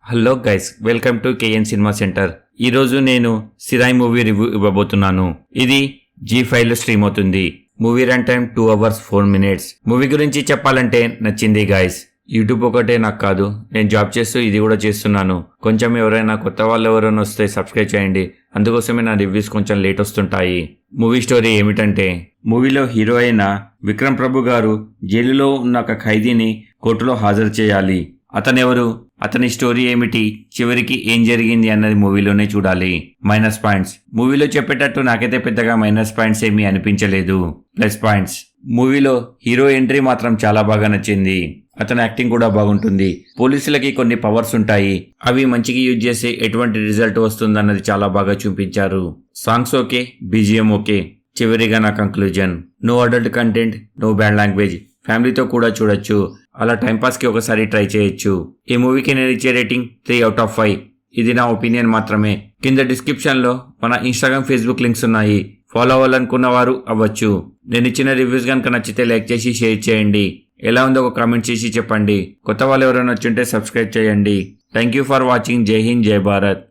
Hello guys, welcome to KN cinema centre. ఈరోజు నేను సిరాయి movie review ఇవ్వబోతున్నాను. ఇది G5లో స్ట్రీమ్ అవుతుంది. Movie run time 2 hours 4 minutes. Movie గురించి చెప్పాలంటే నచ్చింది గైస్. యూట్యూబ్ ఒకటే నాకు కాదు, నేను జాబ్ చేస్తూ ఇది కూడా చేస్తున్నాను. కొంచెం ఎవరైనా కొత్త వాళ్ళు ఎవరైనా వస్తే సబ్స్క్రైబ్ చేయండి. అందుకోసమే నా రివ్యూస్ కొంచెం లేట్ వస్తుంటాయి. మూవీ స్టోరీ ఏమిటంటే, మూవీలో హీరో అయిన విక్రమ్ ప్రభు గారు జైలులో ఉన్న ఒక ఖైదీని కోర్టులో హాజరు చేయాలి. అతనెవరు, అతని స్టోరీ ఏమిటి, చివరికి ఏం జరిగింది అన్నది మూవీలోనే చూడాలి. మైనస్ పాయింట్స్, మూవీలో చెప్పేటట్టు నాకైతే పెద్దగా మైనస్ పాయింట్స్ ఏమీ అనిపించలేదు. ప్లస్ పాయింట్స్, మూవీలో హీరో ఎంట్రీ మాత్రం చాలా బాగా నచ్చింది. అతని యాక్టింగ్ కూడా బాగుంటుంది. పోలీసులకి కొన్ని పవర్స్ ఉంటాయి, అవి మంచిగా యూజ్ చేస్తే ఎటువంటి రిజల్ట్ వస్తుందన్నది చాలా బాగా చూపించారు. Songs okay, BGM okay. చివరిగా నా conclusion, no adult content, no bad language. ఫ్యామిలీతో కూడా చూడొచ్చు, అలా టైంపాస్కి ఒకసారి ట్రై చేయొచ్చు. ఈ మూవీకి నేను ఇచ్చే రేటింగ్ 3 out of 5. ఇది నా ఒపీనియన్ మాత్రమే. కింద డిస్క్రిప్షన్లో మన ఇన్స్టాగ్రామ్, ఫేస్బుక్ లింక్స్ ఉన్నాయి. ఫాలో అవ్వాలనుకున్న వారు అవ్వచ్చు. నేను ఇచ్చిన రివ్యూస్ కనుక నచ్చితే లైక్ చేసి షేర్ చేయండి. ఎలా ఉందో ఒక కామెంట్ చేసి చెప్పండి. కొత్త వాళ్ళు ఎవరైనా వచ్చుంటే సబ్స్క్రైబ్ చేయండి. Thank you for watching. జై హింద్, జై భారత్.